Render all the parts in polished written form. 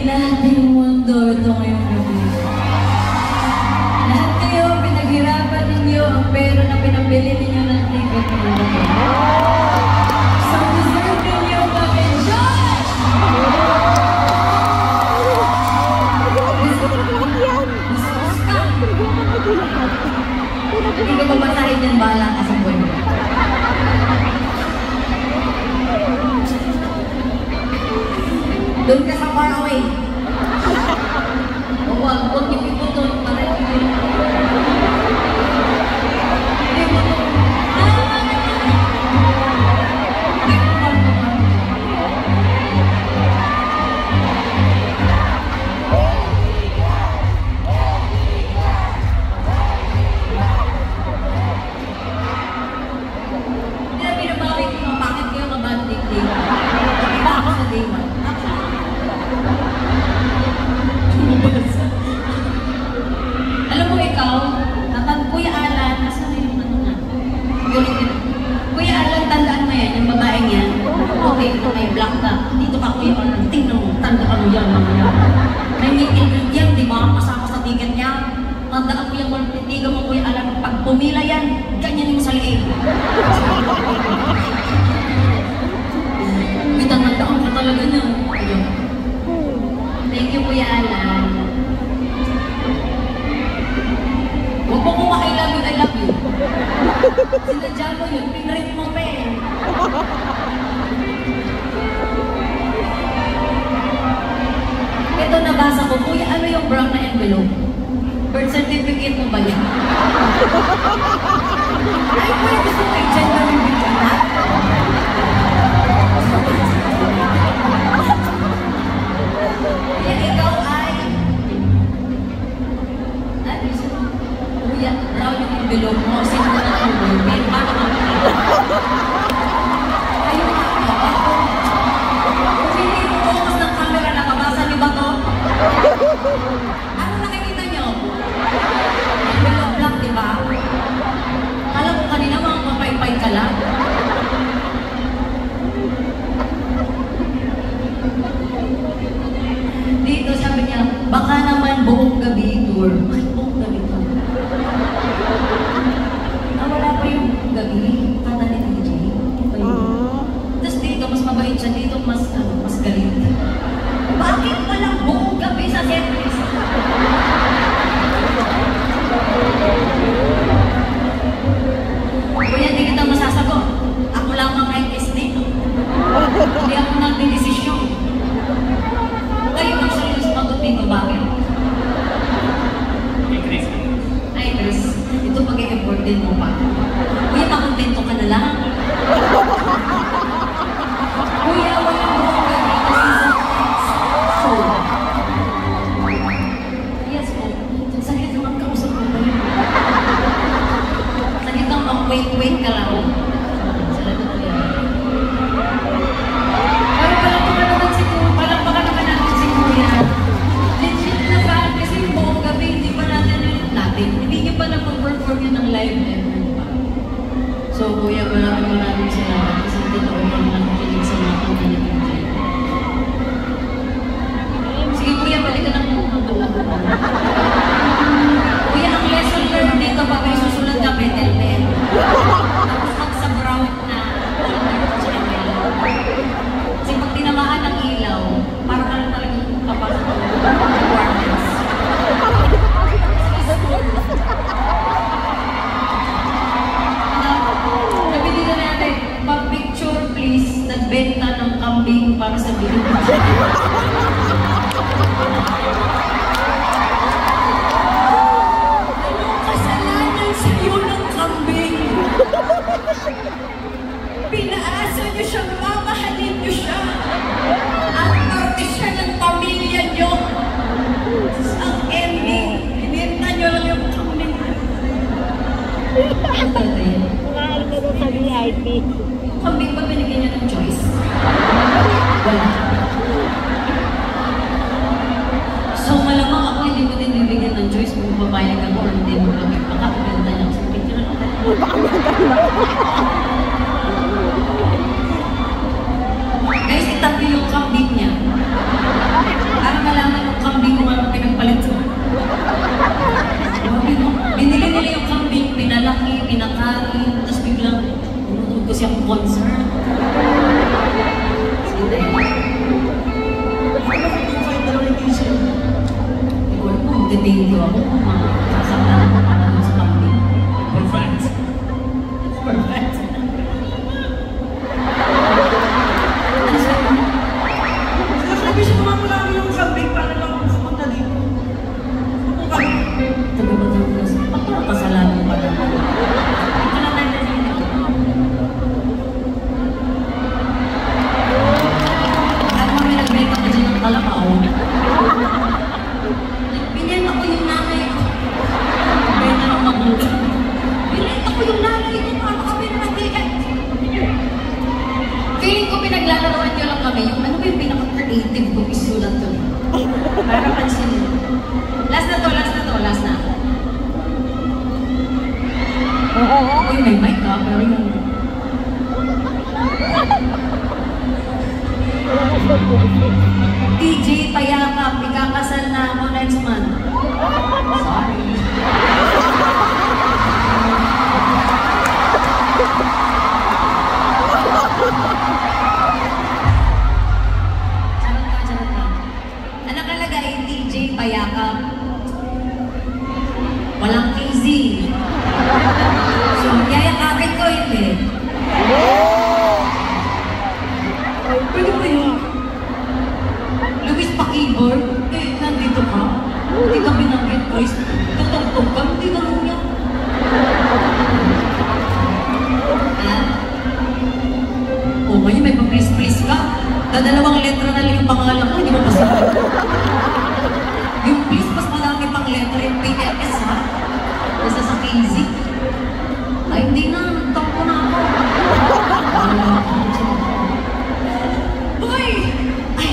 Lahat ng mundo ito ngayong gabi. Lahat kayo, pinaghirapan ninyo ang pera na pinabili ninyo ng ticket ng gabi. So, deserve ninyo mag-enjoy! Gusto ka? Hindi ko babasahin yan, bahala ka sa buhay mo. Doon ka sa far away. O huwag niyo piputol para hindi. Hindi na binabawin ko, bakit kayo kabanding day? Iba ako sa day one. Alam mo ikaw, Kuya Alan, nasa na yung ano nga? Kuya Alan, tandaan mo yan, yung babaeng yan. Okay, ito may black ka. Dito ka, Kuya Alan, tingnan mo, tandaan mo yan, mga yan. May ingredient, di ba? Kasama sa ticket niya. Tandaan mo yan, kung titigan mo, Kuya Alan, pag pumila yan, ganyan mo sa liig. Tandaan ka talaga niya. Thank you, Kuya Alan. Huwag mo kung I love you. Sinadya mo yun, pinrint mo pa eh. Ito nabasa ko, Kuya, ano yung brown na envelope? Birth certificate mo ba yan? Ay, Kuya, gusto mo i-gender reveal ka na? Ikaw ay Kuya, brown yung envelope mo. Sino na ang envelope? Paano ka makita? Ayun nga. Kung hindi mo focus ng camera, nakabasa niyo ba to? Ano nakikita niyo? Envelope lang, di ba? Alam mo kanina mga mapaypay ka lang. Dito sabi niya, baka naman buong gabi tour. Ay, buong gabi tour. Wala pa yung gabi. Kata ni DJ. Tapos dito, mas mabait siya. Dito, mas galit. Bakit walang buong gabi sa setlist? Kuya, hindi kita masasagot. Ako lamang ay SD. Hindi ako nagdidesisyon. Kayo ang serious pag-upin ko, bakit? Ay, Chris, ito pag-e-effort din mo pa. Kuya, makontento ka na lang. Kuya, walang buong gabi kasi sa show. Yes po. Sakit naman kausap mo ba yun? Sakit lang mag-wait ka lang. So, Kuya, maraming salamat kasi totoo yung nakikinig sa mga pagkakalimutan. Sige, Kuya, balik ka lang muna. Kuya, ang lesson learned dito pag may susunod ka, betel pen. Tapos pag sa brown na sa ilaw. Kasi pag tinamaan ng ilaw, parang ano talagang kapasok ng requirements. Pag-picture, please, nagbenta ng kambing para sa bilog. Anong kasalanan sa'yo ng kambing? Pinaasa niyo siyang mamahalin niyo siya. Ang arte siya ng pamilya niyo. Ang ending, binenta niyo lang yung kambing. Ang tatay. Kumain ka doon sa VIP. Kambing ba binigyan niyo ng choice? Wala. So malamang ako hindi mo din bibigyan ng choice kung papayag ako or hindi mo lang ipakapaganda niya sa picture. Guys, itabi yung kambing niya. Para video ako kung masasaktan ako para dun sa kambing. Perfect. Perfect. Ano sabi mo? Sinasabi siya kumamula yung kambing para lang ako pumunta dito. Ang kambing. Sabi ko doon kasi, parang kasalanan pa lang. Ito lang tayo na dito. At kami nagbenta ko dyan ng kalabaw. Binenta ko yung nanay ko. Benta ng magulang. Binenta ko yung nanay ko para kami na nag-iit. Feeling ko pinaglalaroan nyo lang kami. Yung ano ba yung pinaka-creative kong isulat to? Para pansin nyo. Last na. Uy, may mic ka, pero yung... TJ, payakap, ikakasal na ako next month. Sorry. Charot ka. Ang nakalagay, TJ, payakap. Walang KZ. So, yayakapin ko hindi. Pwede ba yun? Luis pa keyboard? Eh, nandito ka? Hindi ka binanggit, guys. Tutugtog ka? Hindi ganun yan. Oh, ngayon may pag-please-please ka. Dadalawang letra na lang yung pangalan ko, hindi mo basta. Yung please, mas marami pang letra yung PLS, ha? Basta sa KZ. Ay, hindi na. Nagtampo na ako. Hoy! Ay,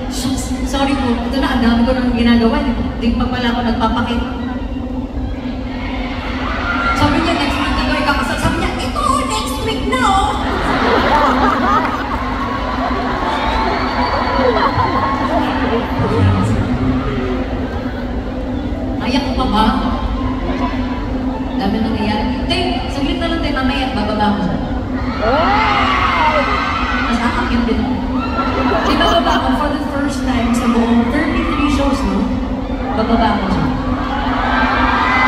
shucks. Sorry po. Ito na, ang dami ko nang ginagawa. Hindi pa pala ako nagpapakita. Sabi niya, next month na daw ikakasal. Sabi niya, ito, next week na, oh! Kaya ko pa ba? Dami nangyayari. Tay, saglit na lang tayo, mamaya, bababa ko siya. Mas akakyan din ako. Di bababa ko for the first time sa buong 33 shows, no? Bababa ko siya.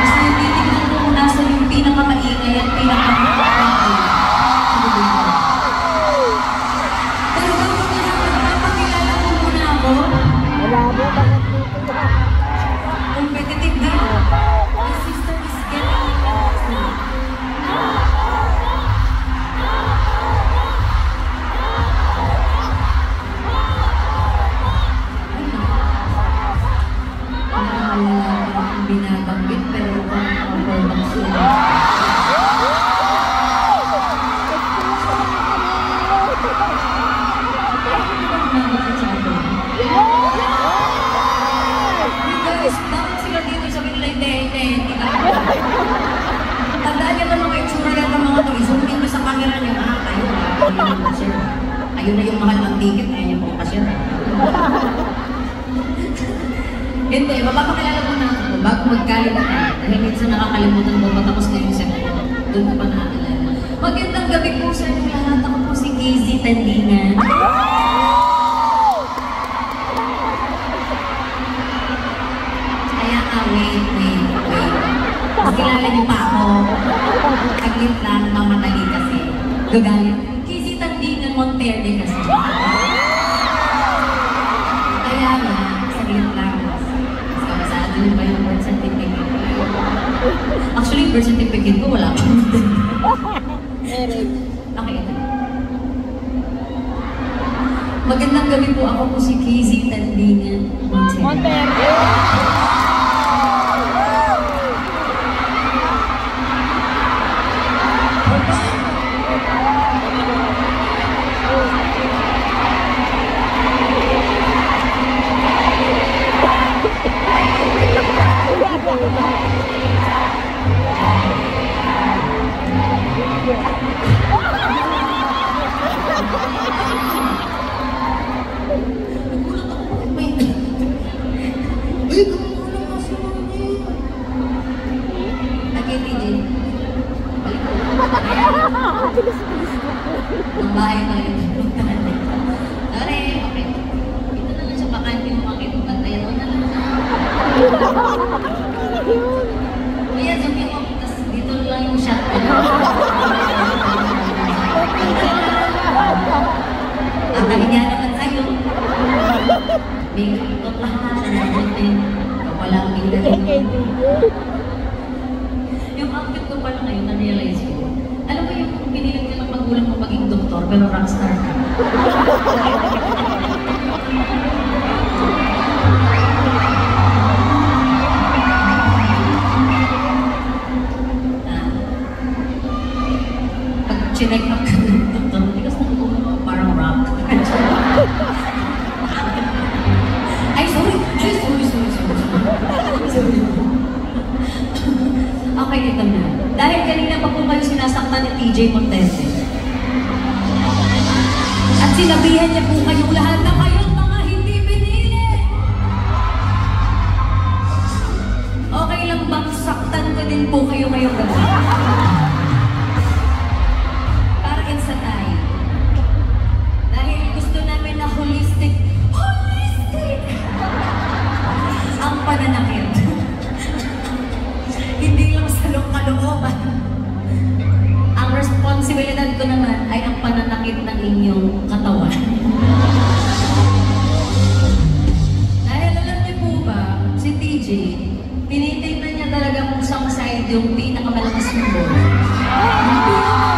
Kasi titignan ko kung nasa yung pinakamaingay at pinakamaingay. Pero bakit na napapakilala ko muna ako? Malabo, bakit dito? Competitive din. My sister is getting binabanggit pero kung baksunan. Guys, bakit sila dito sabi nila hindi. Tandaan niyo naman mga itsura yan ng mga to. Isumingin mo sa camera niyo. Ayun na yung mahal ng ticket. Ayun yung pakasyon. Hindi, mapapakilala ko na ako bago magkalimutan. Dahil minsan nakakalimutan ko patapos na yung set. Doon ko pa nakakilala. Magandang gabi po sa inyo lahat. Ako po si KZ Tandingan. Kaya wait. Mas kilala niyo pa ako. Saglit lang, mamadali kasi. Gagalit. KZ Tandingan Monterde kasi. Kaya nga, saglit lang. Ano ba yung birth certificate? Actually, birth certificate ko wala pa. Okay, ito. Magandang gabi po. Ako po si KZ Tandingan Monterde. Ang bahay na rin. Sorry, okay. Ito na lang siya bakante yung mga kaibigan. Ayan, na lang. yun. Kuya, zoom in mo. Tapos dito lang yung shot ko. Kakahiya naman sa'yo. May ikot lahat. Walang tingnan. Yung outfit ko pala ngayon, na-realize ko. Alam mo yung pinilit ka ng magulang mo maging doktor, pero rockstar ka. Pag chinek up ka ng doktor, because parang rock. Ay, sorry. Okay, ito na. Dahil kanina pa po kayo sinasaktan ni TJ Montese. At sinabihan niya po kayong lahat na kayong mga hindi pinili. Okay lang bang saktan ko din po kayo ngayong gabi? Para sa tayo. Dahil gusto namin na holistic ang pananakit. Hindi lang sa kalooban. Ang responsibilidad ko naman ay ang pananakit ng inyong katawan. Dahil alam niyo po ba, si TJ, tinitignan niya talaga kung saan side yung pinakamalakas mo. Yung